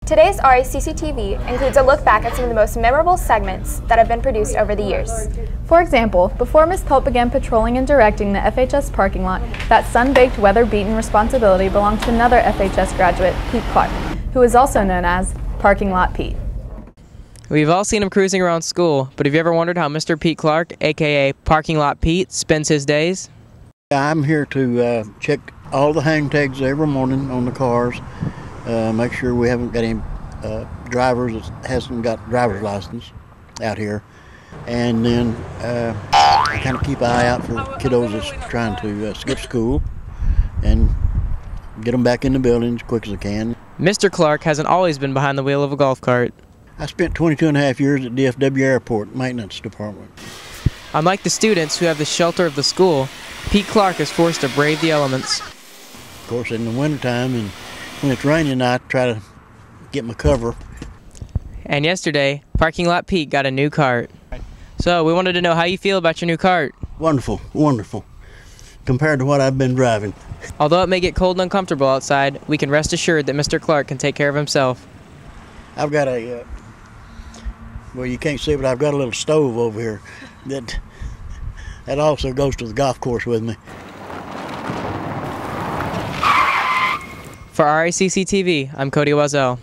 Today's Racc TV includes a look back at some of the most memorable segments that have been produced over the years. For example, before Ms. Pope began patrolling and directing the FHS parking lot, that sun-baked, weather-beaten responsibility belonged to another FHS graduate, Pete Clark, who is also known as Parking Lot Pete. We've all seen him cruising around school, but have you ever wondered how Mr. Pete Clark, aka Parking Lot Pete, spends his days? I'm here to check all the hang tags every morning on the cars, make sure we haven't got any drivers that hasn't got driver's license out here, and then I kind of keep an eye out for kiddos that's trying to skip school and get them back in the building as quick as I can. Mr. Clark hasn't always been behind the wheel of a golf cart. I spent 22 and a half years at DFW Airport Maintenance Department. Unlike the students who have the shelter of the school, Pete Clark is forced to brave the elements. Of course, in the wintertime and when it's raining, I try to get my cover. And yesterday, Parking Lot Pete got a new cart. So we wanted to know how you feel about your new cart. Wonderful, wonderful, compared to what I've been driving. Although it may get cold and uncomfortable outside, we can rest assured that Mr. Clark can take care of himself. I've got a, well, you can't see, but I've got a little stove over here that also goes to the golf course with me. For Racc TV, I'm Cody Wazell.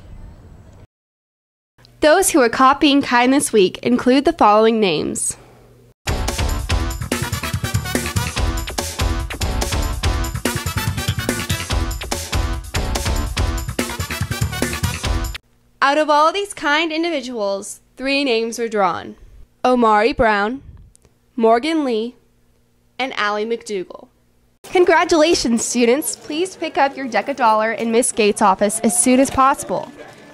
Those who are caught being kind this week include the following names. Out of all these kind individuals, 3 names were drawn: Omari Brown, Morgan Lee, and Allie McDougall. Congratulations, students! Please pick up your DECA dollar in Miss Gates' office as soon as possible.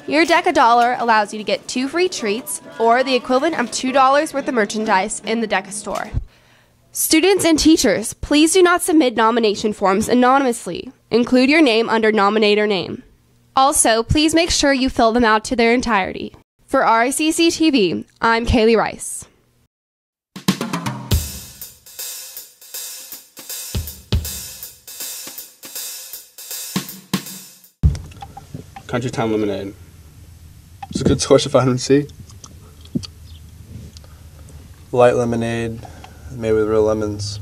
Your DECA dollar allows you to get 2 free treats, or the equivalent of $2 worth of merchandise in the DECA store. Students and teachers, please do not submit nomination forms anonymously. Include your name under nominator name. Also, please make sure you fill them out to their entirety. For Racc TV, I'm Kaylee Rice. Country Town Lemonade. It's a good source of vitamin C. Light lemonade made with real lemons.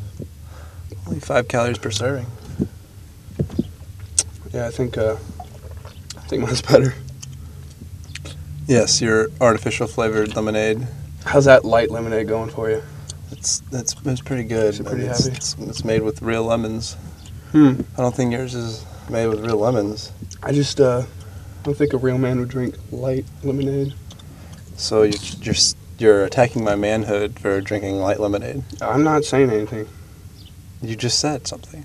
Only 5 calories per serving. Yeah, I think mine's better. Yes, your artificial flavored lemonade. How's that light lemonade going for you? It's pretty good. Is it pretty heavy? It's made with real lemons. I I don't think yours is made with real lemons. I don't think a real man would drink light lemonade. So you're attacking my manhood for drinking light lemonade. I'm not saying anything. You just said something.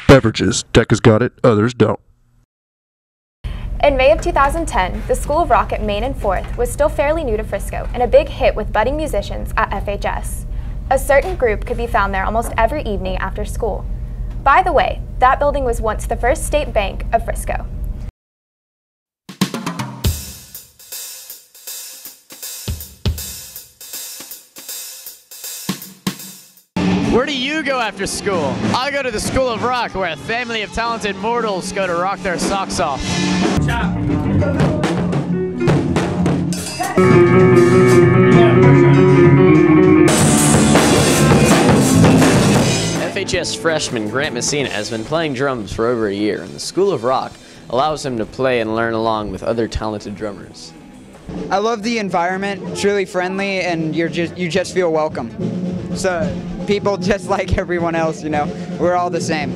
Beverages. DECA's got it, others don't. In May of 2010, the School of Rock at Main and 4th was still fairly new to Frisco and a big hit with budding musicians at FHS. A certain group could be found there almost every evening after school. By the way, that building was once the First State Bank of Frisco. Where do you go after school? I go to the School of Rock, where a family of talented mortals go to rock their socks off. FHS freshman Grant Messina has been playing drums for over a year, and the School of Rock allows him to play and learn along with other talented drummers. I love the environment. It's really friendly, and you just feel welcome. So people just like everyone else, you know, we're all the same.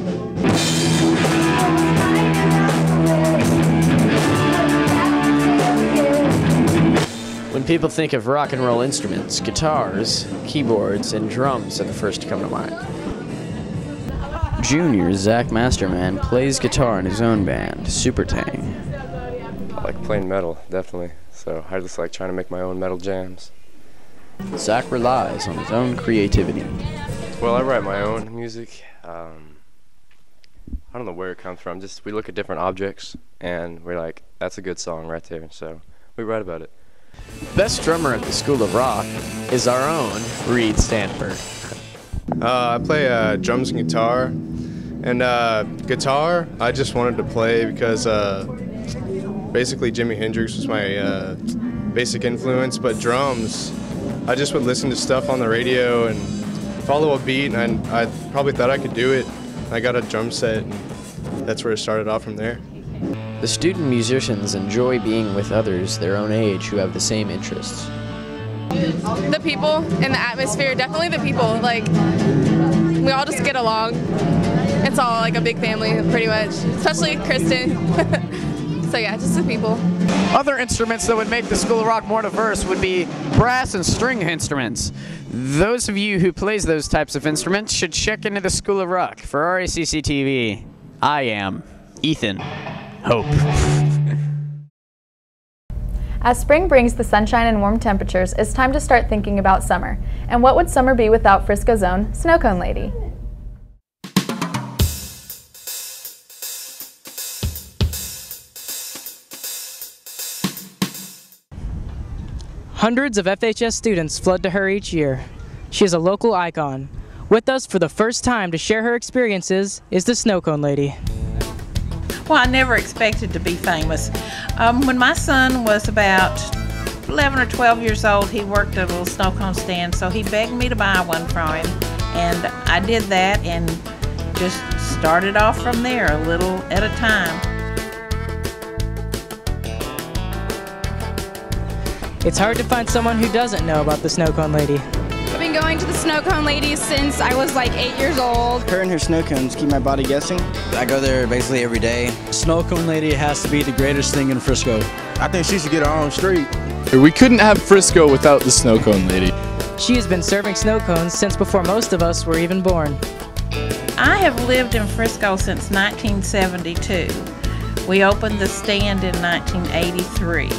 When people think of rock and roll instruments, guitars, keyboards, and drums are the first to come to mind. Junior Zach Masterman plays guitar in his own band, Super Tang. I like playing metal, definitely. So I just like trying to make my own metal jams. Zach relies on his own creativity. Well, I write my own music. I don't know where it comes from. Just we look at different objects and we're like, that's a good song right there. So we write about it. Best drummer at the School of Rock is our own Reed Stanford. I play drums and guitar, And guitar, I just wanted to play because basically Jimi Hendrix was my basic influence, but drums, I just would listen to stuff on the radio and follow a beat, and I probably thought I could do it. I got a drum set, and that's where it started off from there. The student musicians enjoy being with others their own age who have the same interests. The people and the atmosphere, definitely the people. Like, we all just get along. It's all like a big family, pretty much, especially Kristen. So yeah, just the people. Other instruments that would make the School of Rock more diverse would be brass and string instruments. Those of you who plays those types of instruments should check into the School of Rock. For Racc Tv, I am Ethan Hope. As spring brings the sunshine and warm temperatures, it's time to start thinking about summer. And what would summer be without Frisco's own Snow Cone Lady? Hundreds of FHS students flood to her each year. She is a local icon. With us for the first time to share her experiences is the Snow Cone Lady. Well, I never expected to be famous. When my son was about 11 or 12 years old, he worked at a little snow cone stand, so he begged me to buy one from him. And I did that and just started off from there, a little at a time. It's hard to find someone who doesn't know about the Snow Cone Lady. I've been going to the Snow Cone Lady since I was like 8 years old. Her and her snow cones keep my body guessing. I go there basically every day. Snow Cone Lady has to be the greatest thing in Frisco. I think she should get her own street. We couldn't have Frisco without the Snow Cone Lady. She has been serving snow cones since before most of us were even born. I have lived in Frisco since 1972. We opened the stand in 1983.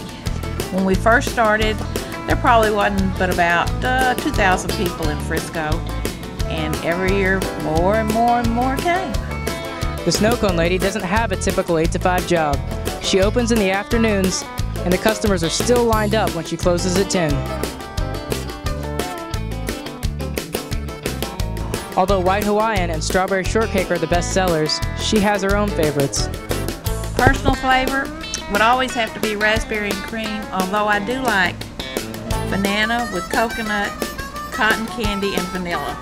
When we first started, there probably wasn't but about 2,000 people in Frisco, and every year more and more and more came. The Snow Cone Lady doesn't have a typical 8 to 5 job. She opens in the afternoons, and the customers are still lined up when she closes at 10. Although White Hawaiian and Strawberry Shortcake are the best sellers, she has her own favorites. Personal flavor would always have to be raspberry and cream, although I do like banana with coconut, cotton candy, and vanilla.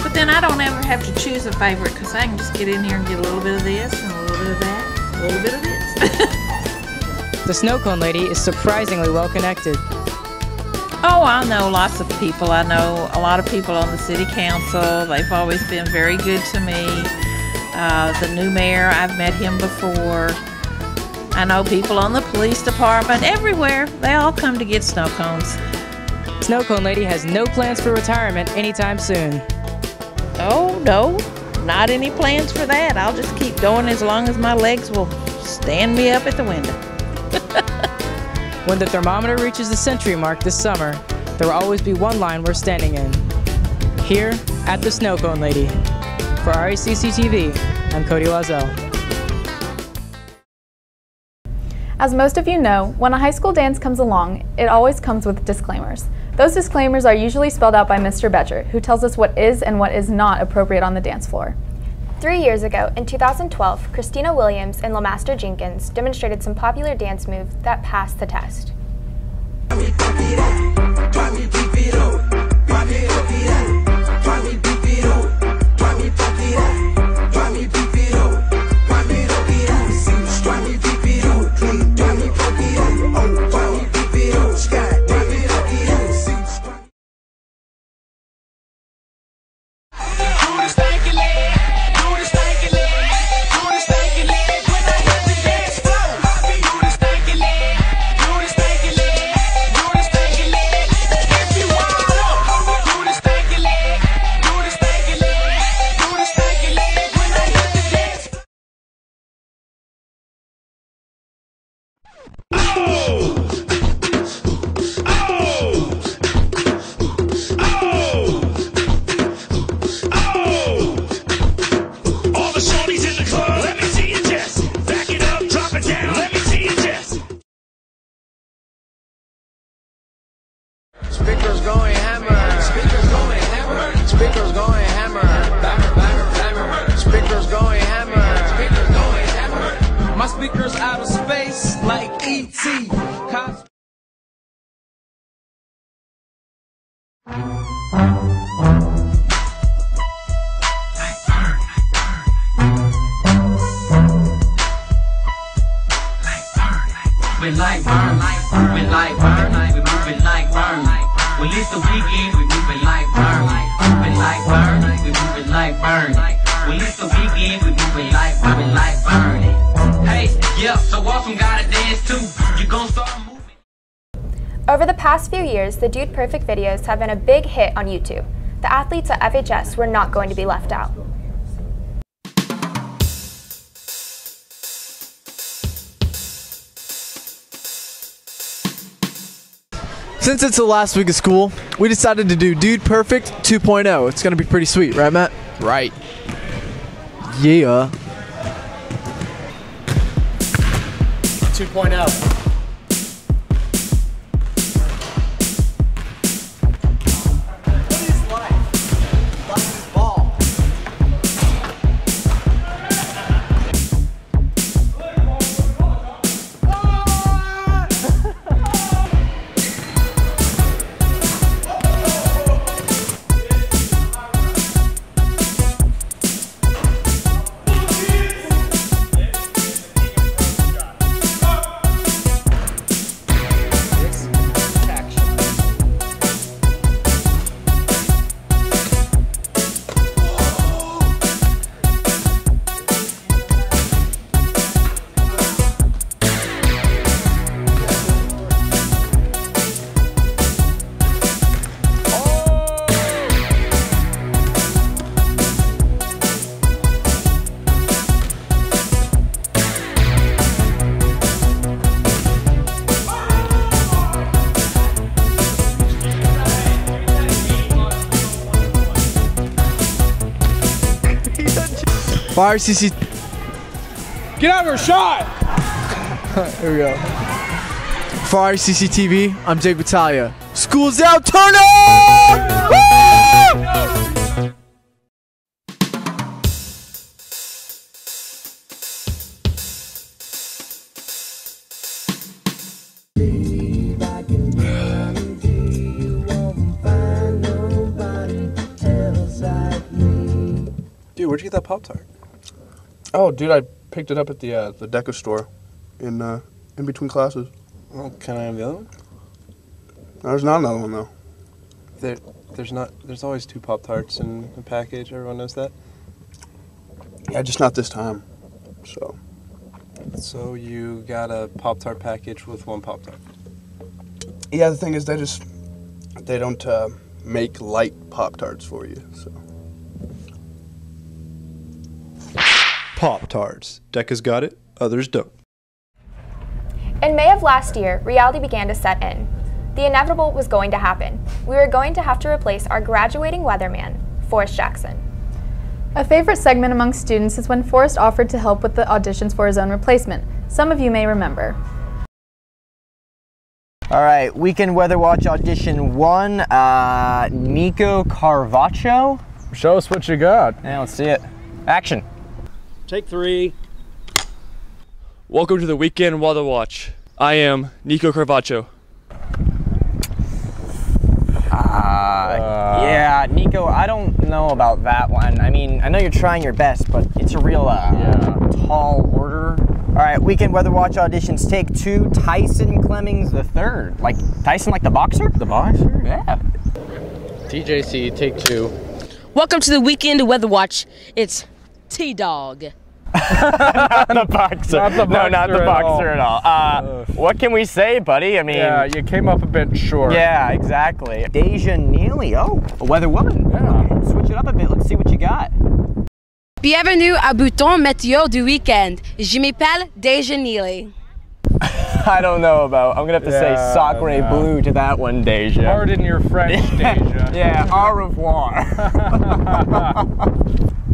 But then I don't ever have to choose a favorite because I can just get in here and get a little bit of this and a little bit of that, a little bit of this. The Snow Cone Lady is surprisingly well connected. Oh, I know lots of people. I know a lot of people on the city council. They've always been very good to me. The new mayor, I've met him before. I know people on the police department, everywhere. They all come to get snow cones. Snow Cone Lady has no plans for retirement anytime soon. Oh, no, not any plans for that. I'll just keep going as long as my legs will stand me up at the window. When the thermometer reaches the century mark this summer, there will always be one line we're standing in. Here at the Snow Cone Lady. For Racc TV, I'm Cody Loisel. As most of you know, when a high school dance comes along, it always comes with disclaimers. Those disclaimers are usually spelled out by Mr. Betcher, who tells us what is and what is not appropriate on the dance floor. 3 years ago, in 2012, Christina Williams and LaMaster Jenkins demonstrated some popular dance moves that passed the test. Speakers going hammer. Speakers going hammer. Speakers going hammer. Speakers speakers out of space like E.T. We like burn, we like burn, we moving like burn. When it's the weekend, we moving like burn, moving like burn, we moving like burn. When it's the weekend, we moving like burn. Hey, yeah, so awesome, gotta dance too. You gon' start moving. Over the past few years, the Dude Perfect videos have been a big hit on YouTube. The athletes at FHS were not going to be left out. Since it's the last week of school, we decided to do Dude Perfect 2.0. It's going to be pretty sweet, right, Matt? Right. Yeah. 2.0. Fire CC. Get out of her shot! Here we go. Fire CCTV, I'm Jake Battaglia. School's out, turn up! Woo! Dude, where'd you get that Pop-Tart? Oh, dude, I picked it up at the DECA store in between classes. Well, can I have the other one? There's not another one, though. There's always 2 Pop-Tarts in a package. Everyone knows that. Yeah, just not this time. So you got a Pop-Tart package with 1 Pop-Tart. Yeah, the thing is, they don't make light Pop-Tarts for you, so. Pop-Tarts. DECA's got it, others don't. In May of last year, reality began to set in. The inevitable was going to happen. We were going to have to replace our graduating weatherman, Forrest Jackson. A favorite segment among students is when Forrest offered to help with the auditions for his own replacement. Some of you may remember. All right, Weekend Weather Watch Audition 1, Nico Carvaccio. Show us what you got. Yeah, let's see it. Action. Take 3. Welcome to the Weekend Weather Watch. I am Nico Carvaccio. Yeah, Nico, I don't know about that one. I mean, I know you're trying your best, but it's a real tall order. All right, Weekend Weather Watch Auditions, take 2, Tyson Clemmings III. Like, Tyson like the boxer? The boxer? Yeah. TJC, take 2. Welcome to the Weekend Weather Watch. It's T-Dog. Not the boxer. Not the boxer. No, not the boxer at all. What can we say, buddy? I mean, yeah, you came up a bit short. Yeah, exactly. Deja Neely. Oh, a weather woman. Yeah. Okay, switch it up a bit. Let's see what you got. Bienvenue à Bouton Météo du Weekend. Je m'appelle Deja Neely. I don't know about. I'm gonna have to say Sacre Bleu to that one, Deja. Pardon your French, Deja. Yeah, au revoir.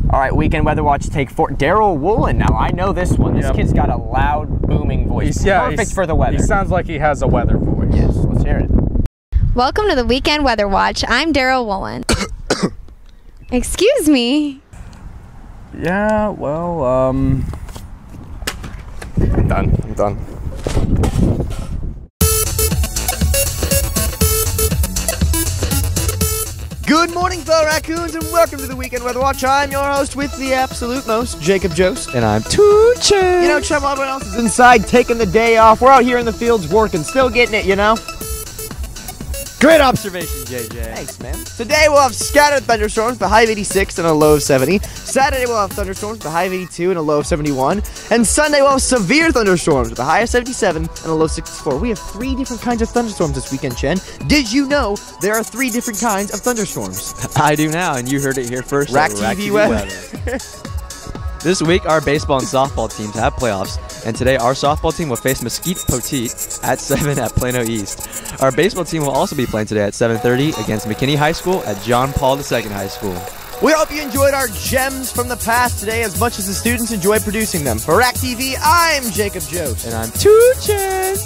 All right, Weekend Weather Watch, take 4. Daryl Woolen. Now, I know this one. This kid's got a loud, booming voice. Perfect for the weather. He sounds like he has a weather voice. Yes, let's hear it. Welcome to the Weekend Weather Watch. I'm Daryl Woolen. Excuse me. Yeah, well, I'm done. I'm done. Good morning, fellow raccoons, and welcome to the Weekend Weather Watch. I'm your host with the absolute most, Jacob Jost. And I'm Toochen. You know, Chum, everyone else is inside taking the day off. We're out here in the fields working, still getting it, you know? Great observation, JJ. Thanks, man. Today we'll have scattered thunderstorms with a high of 86 and a low of 70. Saturday we'll have thunderstorms with a high of 82 and a low of 71. And Sunday we'll have severe thunderstorms with a high of 77 and a low of 64. We have 3 different kinds of thunderstorms this weekend, Chen. Did you know there are 3 different kinds of thunderstorms? I do now, and you heard it here first. Racc TV weather. This week, our baseball and softball teams have playoffs, and today our softball team will face Mesquite Poteet at 7 at Plano East. Our baseball team will also be playing today at 7:30 against McKinney High School at John Paul II High School. We hope you enjoyed our gems from the past today as much as the students enjoyed producing them. For Racc TV, I'm Jacob Jost. And I'm Toochen.